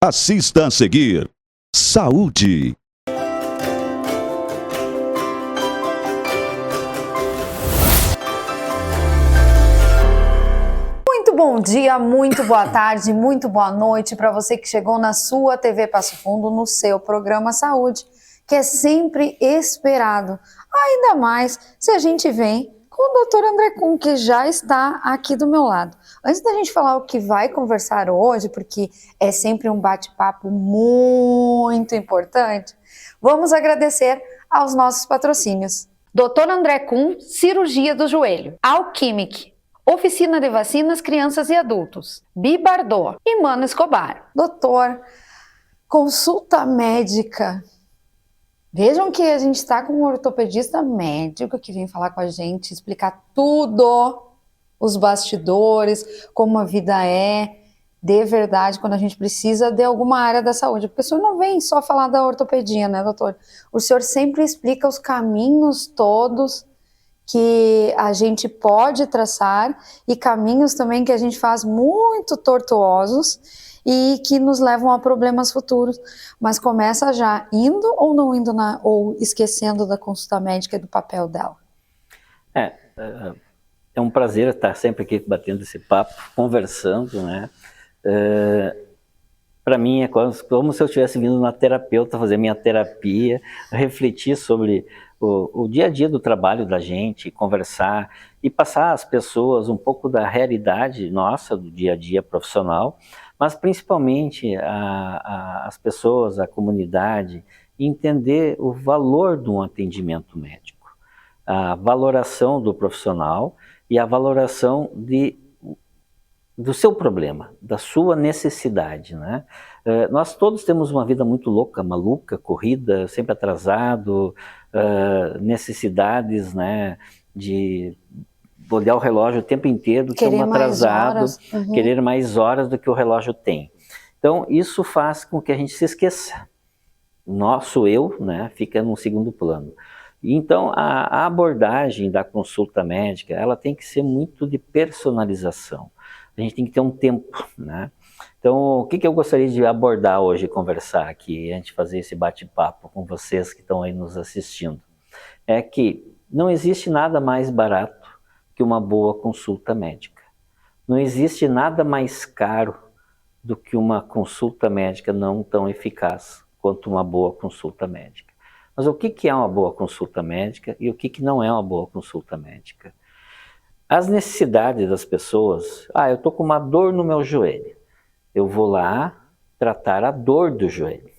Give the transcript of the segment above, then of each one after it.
Assista a seguir. Saúde. Muito bom dia, muito boa tarde, muito boa noite para você que chegou na sua TV Passo Fundo, no seu programa Saúde, que é sempre esperado. Ainda mais se a gente vem com o Dr. André Kuhn, que já está aqui do meu lado. Antes da gente falar o que vai conversar hoje, porque é sempre um bate-papo muito importante, vamos agradecer aos nossos patrocínios. Dr. André Kuhn, cirurgia do joelho. Alquimic, oficina de vacinas, crianças e adultos. Bibardô e Mano Escobar. Doutor, consulta médica. Vejam que a gente está com um ortopedista médico que vem falar com a gente, explicar tudo, os bastidores, como a vida é, de verdade, quando a gente precisa de alguma área da saúde. Porque o senhor não vem só falar da ortopedia, né, doutor? O senhor sempre explica os caminhos todos que a gente pode traçar e caminhos também que a gente faz muito tortuosos e que nos levam a problemas futuros, mas começa já indo ou não indo ou esquecendo da consulta médica e do papel dela? É um prazer estar sempre aqui batendo esse papo, conversando, né? Para mim é como se eu estivesse vindo na terapeuta fazer minha terapia, refletir sobre o dia a dia do trabalho da gente, conversar e passar às pessoas um pouco da realidade nossa, do dia a dia profissional, mas principalmente as pessoas, a comunidade, entender o valor de um atendimento médico, a valoração do profissional e a valoração do seu problema, da sua necessidade, né? Nós todos temos uma vida muito louca, maluca, corrida, sempre atrasado, necessidades, né, de olhar o relógio o tempo inteiro, que é um atrasado, querer mais horas do que o relógio tem. Então, isso faz com que a gente se esqueça. Nosso eu, né, fica num segundo plano. Então, a abordagem da consulta médica, ela tem que ser muito de personalização. A gente tem que ter um tempo, né? Então, o que eu gostaria de abordar hoje, conversar aqui, antes de fazer esse bate-papo com vocês que estão aí nos assistindo, é que não existe nada mais barato que uma boa consulta médica. Não existe nada mais caro do que uma consulta médica não tão eficaz quanto uma boa consulta médica. Mas o que é uma boa consulta médica e o que não é uma boa consulta médica? As necessidades das pessoas, eu estou com uma dor no meu joelho, eu vou lá tratar a dor do joelho.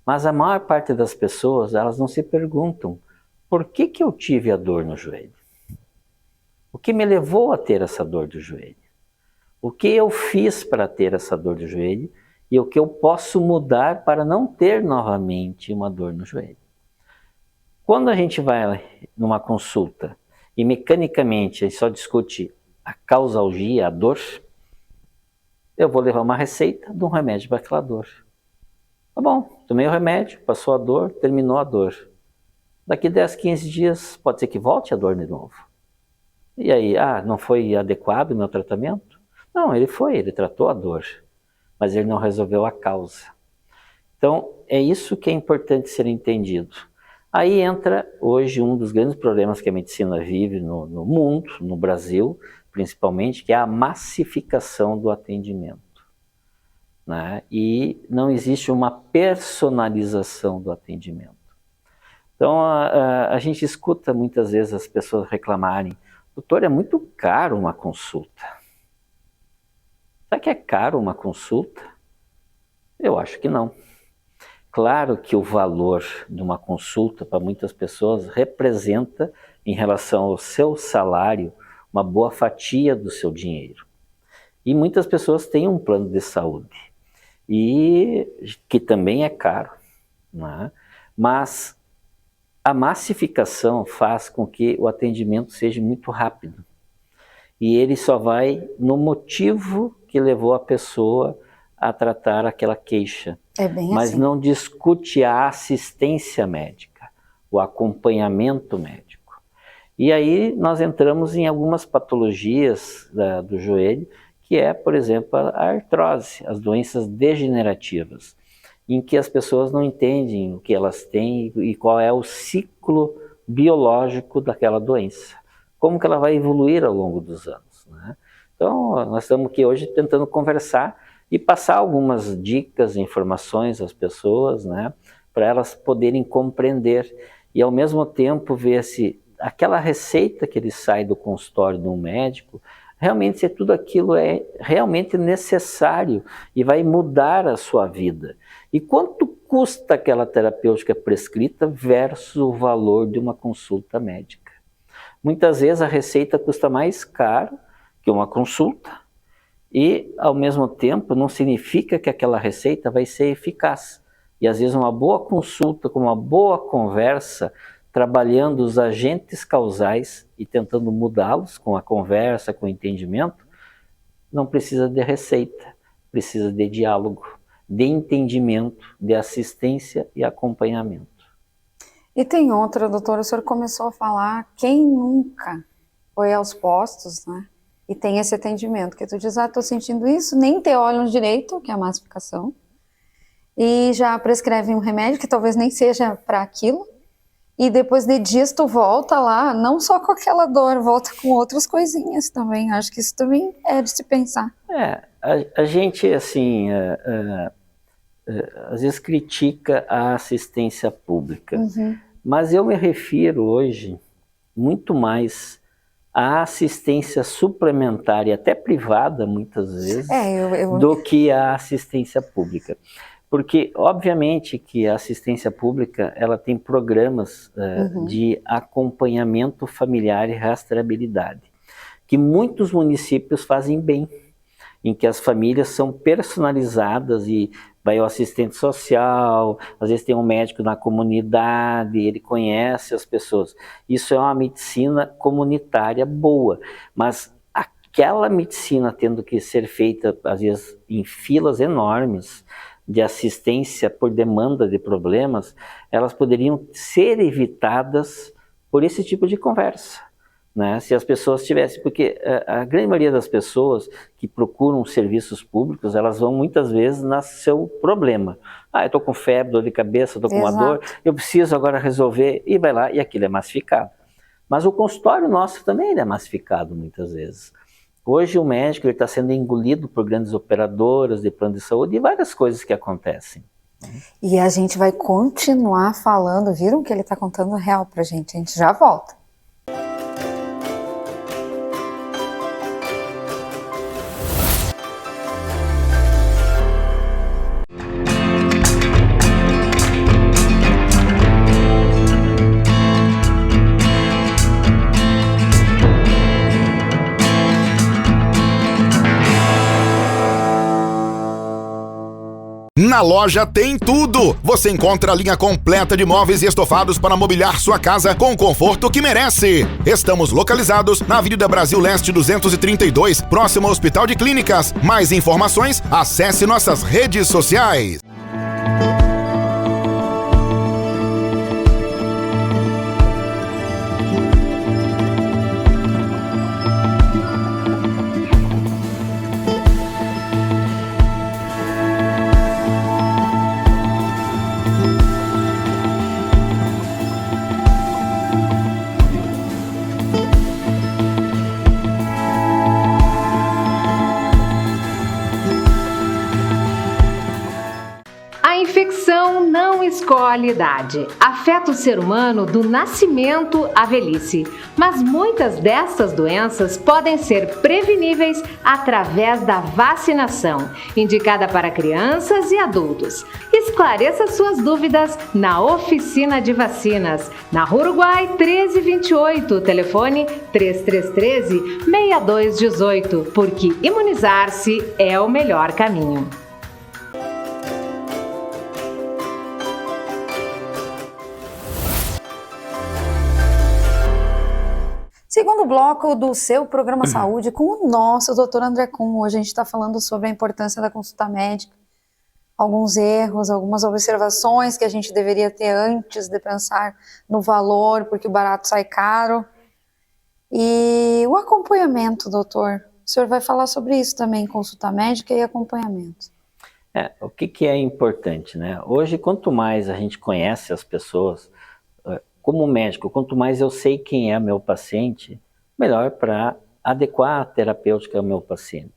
Mas a maior parte das pessoas, elas não se perguntam, por que eu tive a dor no joelho? O que me levou a ter essa dor do joelho? O que eu fiz para ter essa dor do joelho e o que eu posso mudar para não ter novamente uma dor no joelho? Quando a gente vai numa consulta e mecanicamente a gente só discute a causalgia, a dor, eu vou levar uma receita de um remédio para aquela dor. Tá bom, tomei o remédio, passou a dor, terminou a dor. Daqui 10, 15 dias pode ser que volte a dor de novo. E aí, não foi adequado o meu tratamento? Não, ele tratou a dor, mas ele não resolveu a causa. Então, é isso que é importante ser entendido. Aí entra hoje um dos grandes problemas que a medicina vive no mundo, no Brasil, principalmente, que é a massificação do atendimento, né? E não existe uma personalização do atendimento. Então, a gente escuta muitas vezes as pessoas reclamarem, doutor, é muito caro uma consulta. Será que é caro uma consulta? Eu acho que não. Claro que o valor de uma consulta para muitas pessoas representa, em relação ao seu salário, uma boa fatia do seu dinheiro. E muitas pessoas têm um plano de saúde, e que também é caro, né? Mas a massificação faz com que o atendimento seja muito rápido. E ele só vai no motivo que levou a pessoa a tratar aquela queixa. Mas não discute a assistência médica, o acompanhamento médico. E aí nós entramos em algumas patologias do joelho que é, por exemplo, a artrose, as doenças degenerativas, em que as pessoas não entendem o que elas têm e qual é o ciclo biológico daquela doença, como que ela vai evoluir ao longo dos anos, né? Então, nós estamos aqui hoje tentando conversar e passar algumas dicas, informações às pessoas, né, para elas poderem compreender e, ao mesmo tempo, ver se aquela receita que ele sai do consultório de um médico, realmente se tudo aquilo é realmente necessário e vai mudar a sua vida. E quanto custa aquela terapêutica prescrita versus o valor de uma consulta médica? Muitas vezes a receita custa mais caro que uma consulta e, ao mesmo tempo, não significa que aquela receita vai ser eficaz. E, às vezes, uma boa consulta com uma boa conversa, trabalhando os agentes causais e tentando mudá-los com a conversa, com o entendimento, não precisa de receita, precisa de diálogo, de entendimento, de assistência e acompanhamento. E tem outra, doutor, o senhor começou a falar, quem nunca foi aos postos, né? E tem esse atendimento, que tu diz, estou sentindo isso, nem te olham direito, que é a massificação, e já prescrevem um remédio que talvez nem seja para aquilo, e depois de dias tu volta lá, não só com aquela dor, volta com outras coisinhas também. Acho que isso também é de se pensar. A gente, assim, às vezes critica a assistência pública, mas eu me refiro hoje muito mais à assistência suplementar e até privada, muitas vezes, do que a assistência pública. Porque, obviamente, que a assistência pública ela tem programas de acompanhamento familiar e rastreabilidade, que muitos municípios fazem bem, em que as famílias são personalizadas e vai o assistente social, às vezes tem um médico na comunidade, ele conhece as pessoas. Isso é uma medicina comunitária boa, mas aquela medicina tendo que ser feita, às vezes, em filas enormes, de assistência por demanda de problemas, elas poderiam ser evitadas por esse tipo de conversa, né? Se as pessoas tivessem, porque a grande maioria das pessoas que procuram serviços públicos, elas vão muitas vezes no seu problema. Eu estou com febre, dor de cabeça, estou com uma dor, eu preciso agora resolver, e vai lá, e aquilo é massificado. Mas o consultório nosso também é massificado muitas vezes. Hoje o médico está sendo engolido por grandes operadoras de plano de saúde e várias coisas que acontecem. E a gente vai continuar falando, viram que ele está contando real pra gente, a gente já volta. Na loja tem tudo! Você encontra a linha completa de móveis e estofados para mobiliar sua casa com o conforto que merece. Estamos localizados na Avenida Brasil Leste 232, próximo ao Hospital de Clínicas. Mais informações, acesse nossas redes sociais. Escolhe idade. Afeta o ser humano do nascimento à velhice, mas muitas dessas doenças podem ser preveníveis através da vacinação, indicada para crianças e adultos. Esclareça suas dúvidas na Oficina de Vacinas, na Rua Uruguai 1328, telefone 3313-6218, porque imunizar-se é o melhor caminho. Segundo bloco do seu programa Saúde com o nosso Dr. André Kuhn. Hoje a gente está falando sobre a importância da consulta médica, alguns erros, algumas observações que a gente deveria ter antes de pensar no valor, porque o barato sai caro. E o acompanhamento, doutor, O senhor vai falar sobre isso também, consulta médica e acompanhamento. O que é importante, né? Hoje, quanto mais a gente conhece as pessoas, como médico, quanto mais eu sei quem é meu paciente, melhor para adequar a terapêutica ao meu paciente.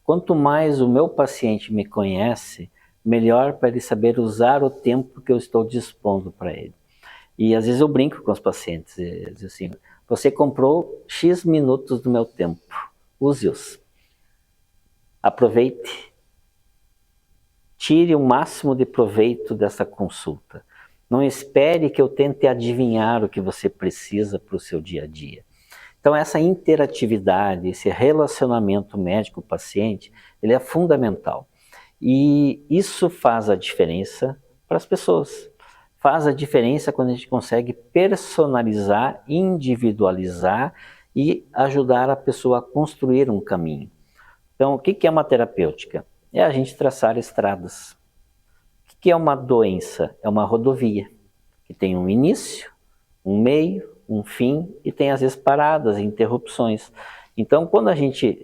Quanto mais o meu paciente me conhece, melhor para ele saber usar o tempo que eu estou dispondo para ele. E às vezes eu brinco com os pacientes, diz assim, você comprou X minutos do meu tempo, use-os. Aproveite. Tire o máximo de proveito dessa consulta. Não espere que eu tente adivinhar o que você precisa para o seu dia a dia. Então essa interatividade, esse relacionamento médico-paciente, ele é fundamental. E isso faz a diferença para as pessoas. Faz a diferença quando a gente consegue personalizar, individualizar e ajudar a pessoa a construir um caminho. Então, o que é uma terapêutica? É a gente traçar estradas. O que é uma doença? É uma rodovia, que tem um início, um meio, um fim e tem às vezes paradas, interrupções. Então, quando a gente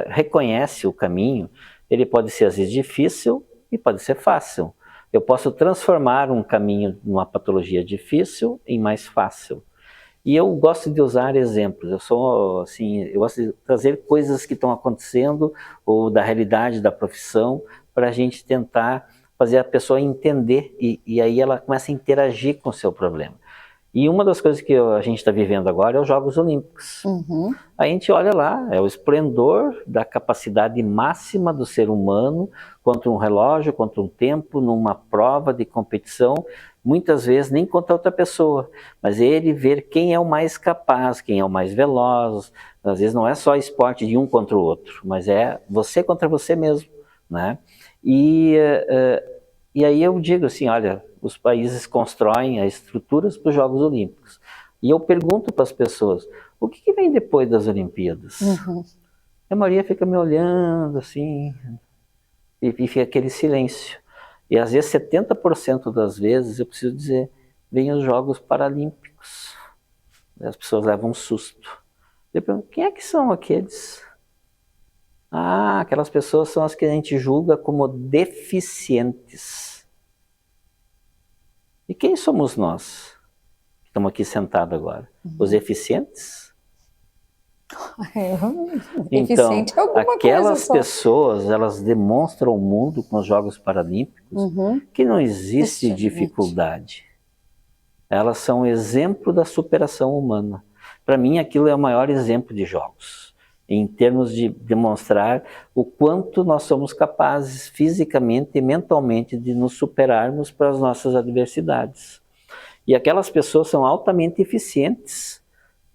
reconhece o caminho, ele pode ser às vezes difícil e pode ser fácil. Eu posso transformar um caminho numa patologia difícil em mais fácil. E eu gosto de usar exemplos, eu gosto de trazer coisas que estão acontecendo ou da realidade da profissão para a gente tentar fazer a pessoa entender e aí ela começa a interagir com o seu problema. E uma das coisas que a gente está vivendo agora é os Jogos Olímpicos. Uhum. A gente olha lá, é o esplendor da capacidade máxima do ser humano contra um relógio, contra um tempo, numa prova de competição, muitas vezes nem contra outra pessoa, mas ele ver quem é o mais capaz, quem é o mais veloz. Às vezes não é só esporte de um contra o outro, mas é você contra você mesmo, né? E aí eu digo assim, olha, os países constroem as estruturas para os Jogos Olímpicos. E eu pergunto para as pessoas, o que vem depois das Olimpíadas? Uhum. A maioria fica me olhando assim, e fica aquele silêncio. E às vezes 70% das vezes, eu preciso dizer, vem os Jogos Paralímpicos. As pessoas levam um susto. Eu pergunto, quem é que são aqueles? Ah, aquelas pessoas são as que a gente julga como deficientes. E quem somos nós, que estamos aqui sentados agora? Os eficientes? Então, Eficiente é alguma aquelas coisa só. pessoas, elas demonstram ao mundo com os Jogos Paralímpicos que não existe Excelente. dificuldade. Elas são um exemplo da superação humana. Para mim, aquilo é o maior exemplo de jogos, em termos de demonstrar o quanto nós somos capazes fisicamente e mentalmente de nos superarmos para as nossas adversidades. E aquelas pessoas são altamente eficientes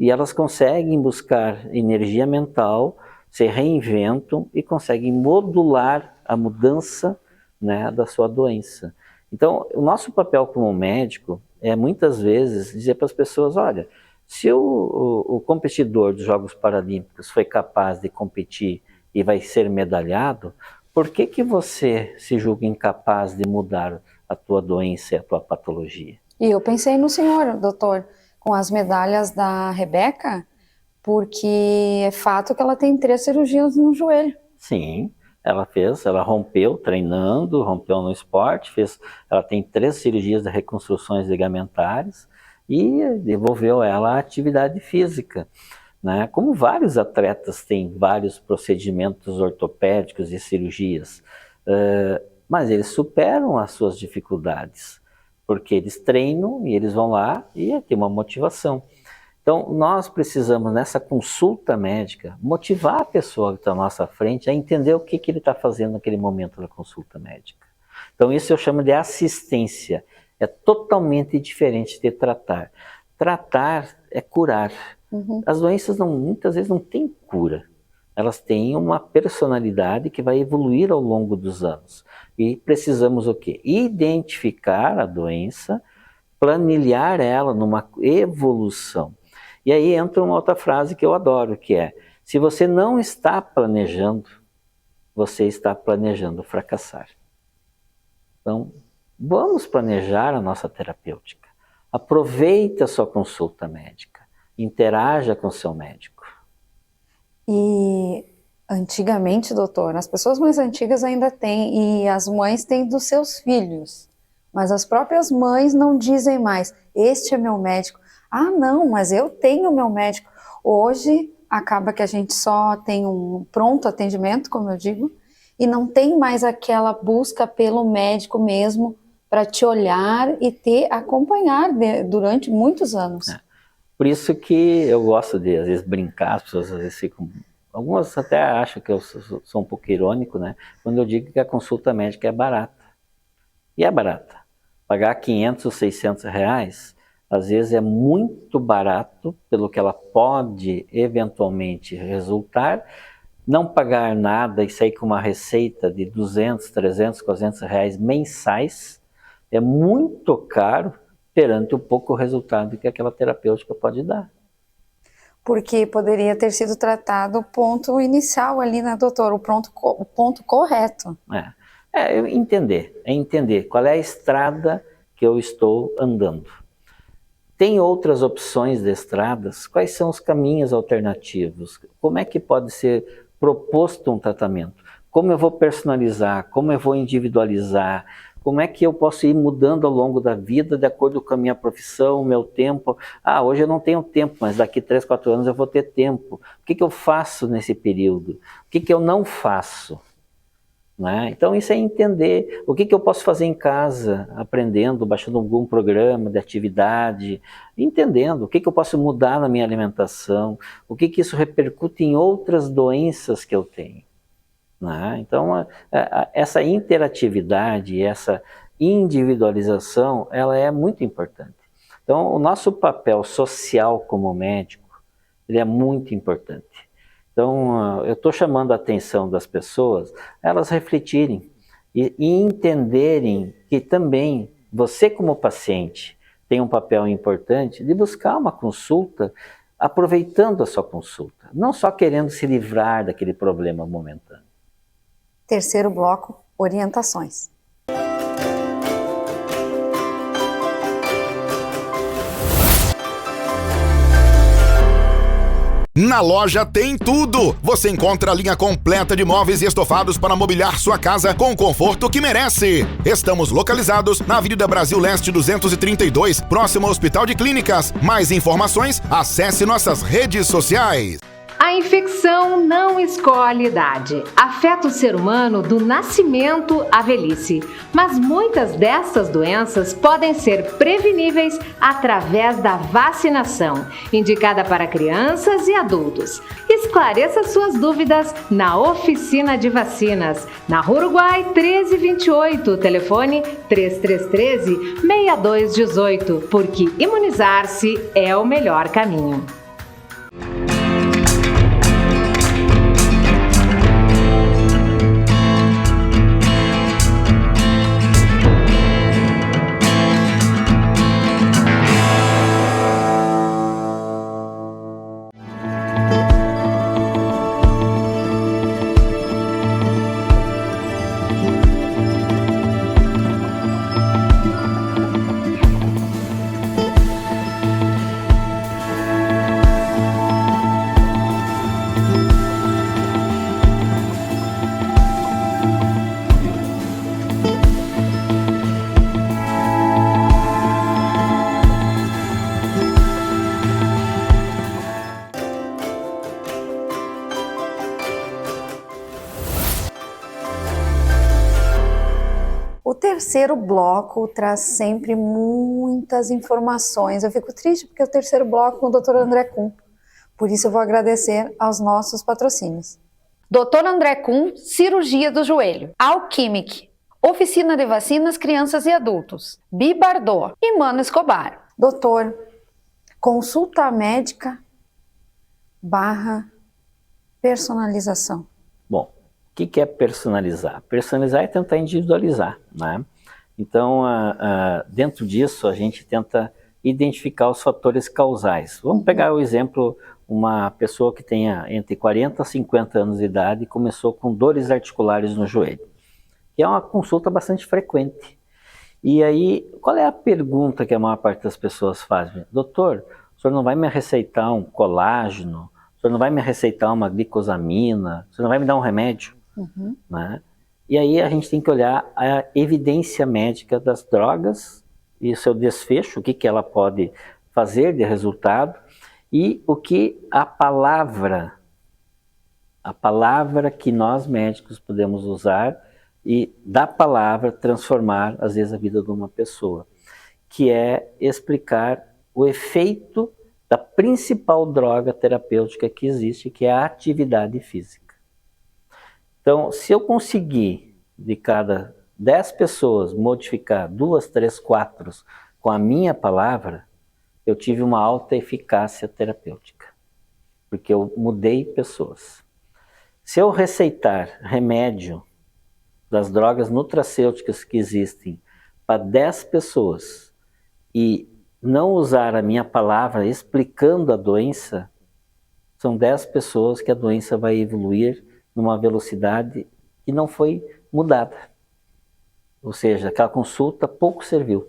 e elas conseguem buscar energia mental, se reinventam e conseguem modular a mudança, né, da sua doença. Então, o nosso papel como médico é muitas vezes dizer para as pessoas, olha, se o competidor dos Jogos Paralímpicos foi capaz de competir e vai ser medalhado, por que você se julga incapaz de mudar a tua doença e a tua patologia? E eu pensei no senhor, doutor, com as medalhas da Rebeca, porque é fato que ela tem 3 cirurgias no joelho. Sim, ela rompeu treinando, rompeu no esporte, ela tem 3 cirurgias de reconstruções ligamentares e devolveu ela à atividade física, né? Como vários atletas têm vários procedimentos ortopédicos e cirurgias, mas eles superam as suas dificuldades, porque eles treinam e eles vão lá e tem uma motivação. Então, nós precisamos, nessa consulta médica, motivar a pessoa que está à nossa frente a entender o que ele está fazendo naquele momento da consulta médica. Então, isso eu chamo de assistência. É totalmente diferente de tratar. Tratar é curar. As doenças muitas vezes não têm cura. Elas têm uma personalidade que vai evoluir ao longo dos anos. E precisamos o quê? Identificar a doença, planilhar ela numa evolução. E aí entra uma outra frase que eu adoro, que é, se você não está planejando, você está planejando fracassar. Então, vamos planejar a nossa terapêutica. Aproveite a sua consulta médica. Interaja com o seu médico. E Antigamente, doutor, as pessoas mais antigas ainda têm, e as mães têm dos seus filhos. Mas as próprias mães não dizem mais, este é meu médico. Ah, não, mas eu tenho meu médico. Hoje, acaba que a gente só tem um pronto atendimento, como eu digo, e não tem mais aquela busca pelo médico mesmo para te olhar e te acompanhar durante muitos anos. Por isso que eu gosto de, às vezes, brincar, as pessoas às vezes ficam... Algumas até acham que eu sou um pouco irônico, né? Quando eu digo que a consulta médica é barata. E é barata. Pagar 500 ou 600 reais, às vezes é muito barato pelo que ela pode eventualmente resultar. Não pagar nada e sair com uma receita de 200, 300, 400 reais mensais é muito caro perante o pouco resultado que aquela terapêutica pode dar. Porque poderia ter sido tratado o ponto inicial ali, né, doutor? O ponto correto. É entender qual é a estrada que eu estou andando. Tem outras opções de estradas? Quais são os caminhos alternativos? Como é que pode ser proposto um tratamento? Como eu vou personalizar? Como eu vou individualizar? Como é que eu posso ir mudando ao longo da vida de acordo com a minha profissão, o meu tempo? Ah, hoje eu não tenho tempo, mas daqui 3, 4 anos eu vou ter tempo. O que eu faço nesse período? O que eu não faço? Né? Então isso é entender o que eu posso fazer em casa, aprendendo, baixando algum programa de atividade, entendendo o que eu posso mudar na minha alimentação, o que isso repercute em outras doenças que eu tenho. Né? Então essa interatividade, essa individualização, ela é muito importante. Então o nosso papel social como médico, ele é muito importante. Então, eu estou chamando a atenção das pessoas, elas refletirem e entenderem que também você como paciente tem um papel importante de buscar uma consulta aproveitando a sua consulta, não só querendo se livrar daquele problema momentâneo. Terceiro bloco, orientações. Na loja tem tudo! Você encontra a linha completa de móveis e estofados para mobiliar sua casa com o conforto que merece. Estamos localizados na Avenida Brasil Leste 232, próximo ao Hospital de Clínicas. Mais informações, acesse nossas redes sociais. A infecção não escolhe idade. Afeta o ser humano do nascimento à velhice. Mas muitas dessas doenças podem ser preveníveis através da vacinação, indicada para crianças e adultos. Esclareça suas dúvidas na Oficina de Vacinas, na Rua Uruguai 1328, telefone 3313-6218, porque imunizar-se é o melhor caminho. O terceiro bloco traz sempre muitas informações. Eu fico triste porque é o terceiro bloco com o Dr. André Kuhn. Por isso eu vou agradecer aos nossos patrocínios. Dr. André Kuhn, cirurgia do joelho. Alquimic, oficina de vacinas, crianças e adultos. Bibardot e Mano Escobar. Doutor, consulta médica / personalização. Bom, o que é personalizar? Personalizar é tentar individualizar, né? Então, dentro disso, a gente tenta identificar os fatores causais. Vamos pegar o exemplo, uma pessoa que tenha entre 40 a 50 anos de idade e começou com dores articulares no joelho, que é uma consulta bastante frequente. E aí, qual é a pergunta que a maior parte das pessoas faz? Doutor, o senhor não vai me receitar um colágeno, o senhor não vai me receitar uma glicosamina, o senhor não vai me dar um remédio, né? E aí a gente tem que olhar a evidência médica das drogas e o seu desfecho, o que ela pode fazer de resultado, e o que a palavra que nós médicos podemos usar e da palavra transformar, às vezes, a vida de uma pessoa, que é explicar o efeito da principal droga terapêutica que existe, que é a atividade física. Então, se eu conseguir, de cada 10 pessoas, modificar 2, 3, 4 com a minha palavra, eu tive uma alta eficácia terapêutica, porque eu mudei pessoas. Se eu receitar remédio das drogas nutracêuticas que existem para 10 pessoas e não usar a minha palavra explicando a doença, são 10 pessoas que a doença vai evoluir numa velocidade que não foi mudada. Ou seja, aquela consulta pouco serviu.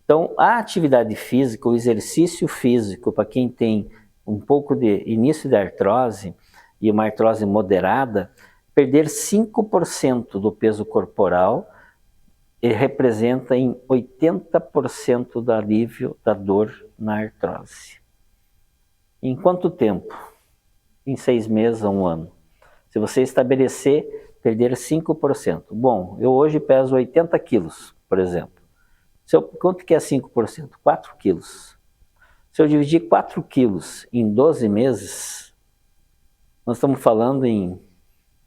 Então, a atividade física, o exercício físico, para quem tem um pouco de início de artrose e uma artrose moderada, perder 5% do peso corporal representa em 80% do alívio da dor na artrose. Em quanto tempo? Em 6 meses a 1 ano. Se você estabelecer perder 5%. Bom, eu hoje peso 80 quilos, por exemplo. Quanto que é 5%? 4 quilos. Se eu dividir 4 quilos em 12 meses, nós estamos falando em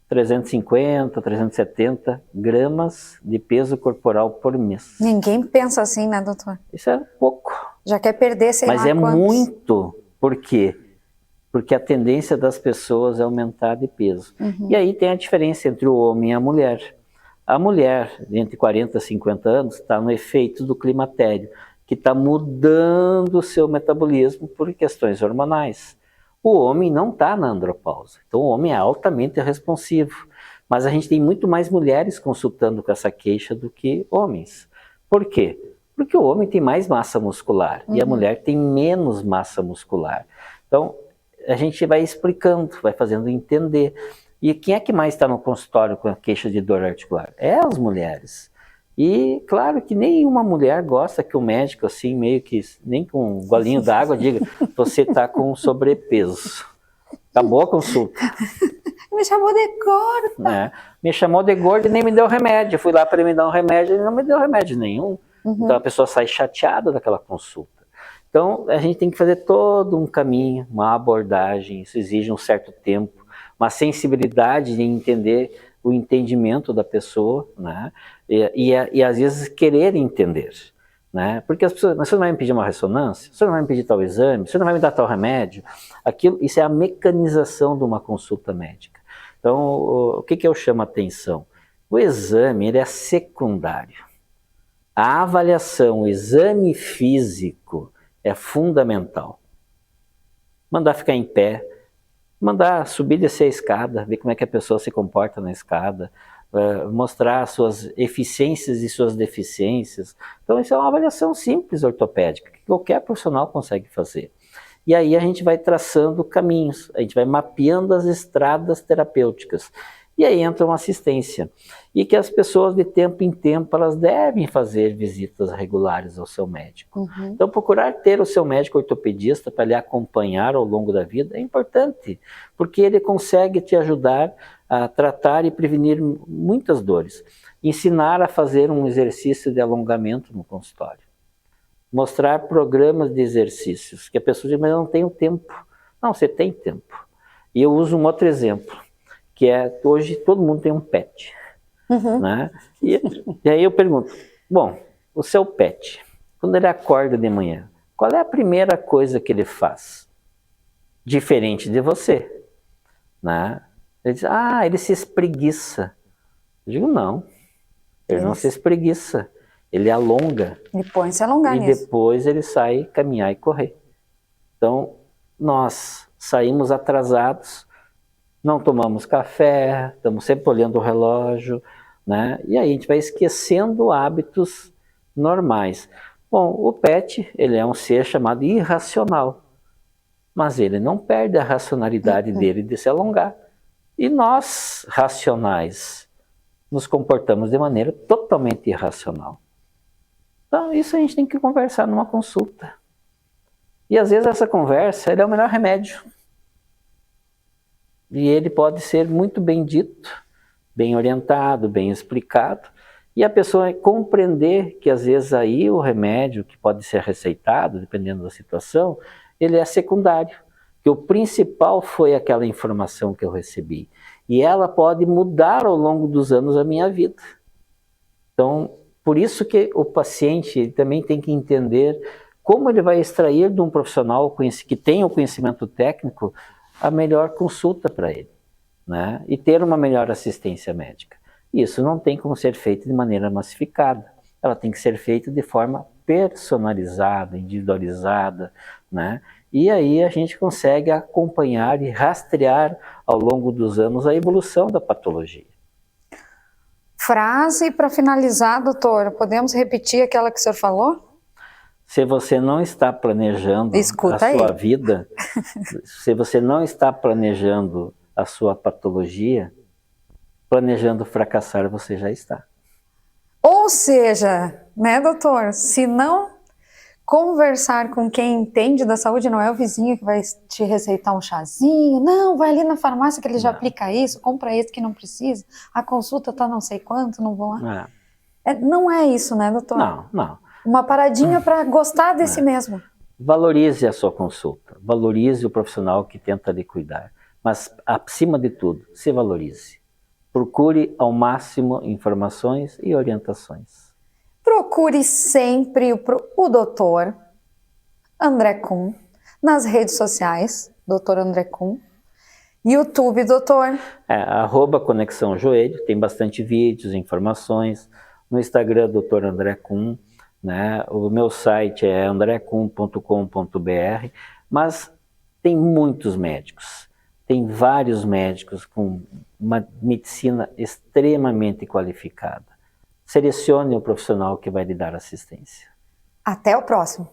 350, 370 gramas de peso corporal por mês. Ninguém pensa assim, né, doutor? Isso é pouco. Já quer perder, sei lá Mas é quantos. muito. Por quê? Porque a tendência das pessoas é aumentar de peso. E aí tem a diferença entre o homem e a mulher. A mulher, entre 40 e 50 anos, está no efeito do climatério, que está mudando o seu metabolismo por questões hormonais. O homem não está na andropausa, então o homem é altamente responsivo. Mas a gente tem muito mais mulheres consultando com essa queixa do que homens. Por quê? Porque o homem tem mais massa muscular e a mulher tem menos massa muscular. Então, a gente vai explicando, vai fazendo entender. E quem é que mais está no consultório com a queixa de dor articular? É as mulheres. E claro que nenhuma mulher gosta que o médico, assim, meio que, nem com um golinho d'água, diga, você está com sobrepeso. Acabou a consulta. Me chamou de gorda. Me chamou de gorda e nem me deu remédio. Eu fui lá para ele me dar um remédio e ele não me deu remédio nenhum. Então a pessoa sai chateada daquela consulta. Então a gente tem que fazer todo um caminho, uma abordagem, isso exige um certo tempo, uma sensibilidade de entender o entendimento da pessoa, né? E às vezes querer entender, né? Porque as pessoas, você não vai me pedir uma ressonância, você não vai me pedir tal exame, você não vai me dar tal remédio, isso é a mecanização de uma consulta médica. Então, o que eu chamo a atenção? O exame, ele é secundário. A avaliação, o exame físico é fundamental. Mandar ficar em pé, mandar subir e descer a escada, ver como é que a pessoa se comporta na escada, mostrar suas eficiências e suas deficiências. Então isso é uma avaliação simples ortopédica, que qualquer profissional consegue fazer. E aí a gente vai traçando caminhos, a gente vai mapeando as estradas terapêuticas. E aí entra uma assistência. E que as pessoas, de tempo em tempo, elas devem fazer visitas regulares ao seu médico. Então, procurar ter o seu médico ortopedista para lhe acompanhar ao longo da vida é importante, porque ele consegue te ajudar a tratar e prevenir muitas dores. Ensinar a fazer um exercício de alongamento no consultório. Mostrar programas de exercícios, que a pessoa diz, mas eu não tenho tempo. Não, você tem tempo. E eu uso um outro exemplo, que é, hoje todo mundo tem um pet. Né? E aí eu pergunto, bom, o seu pet, quando ele acorda de manhã, qual é a primeira coisa que ele faz? Diferente de você. Né? Ele diz, ele se espreguiça. Eu digo, não, ele não se espreguiça, ele alonga. Ele põe se alongar e nisso. Depois ele sai caminhar e correr. Então, nós saímos atrasados, não tomamos café, estamos sempre olhando o relógio, né? E aí a gente vai esquecendo hábitos normais. Bom, o pet, ele é um ser chamado irracional. mas ele não perde a racionalidade dele de se alongar. E nós, racionais, nos comportamos de maneira totalmente irracional. Então, isso a gente tem que conversar numa consulta. E às vezes essa conversa é o melhor remédio. E ele pode ser muito bem dito, bem orientado, bem explicado. E a pessoa compreender que às vezes aí o remédio que pode ser receitado, dependendo da situação, ele é secundário. Que o principal foi aquela informação que eu recebi. E ela pode mudar ao longo dos anos a minha vida. Então, por isso que o paciente também tem que entender como ele vai extrair de um profissional que tem o conhecimento técnico a melhor consulta para ele, né? E ter uma melhor assistência médica. Isso não tem como ser feito de maneira massificada. Ela tem que ser feita de forma personalizada, individualizada, né? E aí a gente consegue acompanhar e rastrear ao longo dos anos a evolução da patologia. Frase para finalizar, doutor, podemos repetir aquela que o senhor falou? Se você não está planejando a sua vida, se você não está planejando a sua patologia, planejando fracassar você já está. Ou seja, né, doutor, se não conversar com quem entende da saúde, não é o vizinho que vai te receitar um chazinho, não, vai ali na farmácia que ele já aplica isso, compra esse que não precisa, a consulta tá não sei quanto, não vou lá. Não é isso, né, doutor? Não. Uma paradinha para gostar de si mesmo. Valorize a sua consulta, valorize o profissional que tenta lhe cuidar, mas acima de tudo, se valorize. Procure ao máximo informações e orientações. Procure sempre o doutor André Kuhn nas redes sociais, doutor André Kuhn. YouTube, doutor. @Conexão Joelho, tem bastante vídeos, informações. No Instagram, doutor André Kuhn. Né? O meu site é andrekuhn.com.br, mas tem muitos médicos, tem vários médicos com uma medicina extremamente qualificada. Selecione o profissional que vai lhe dar assistência. Até o próximo.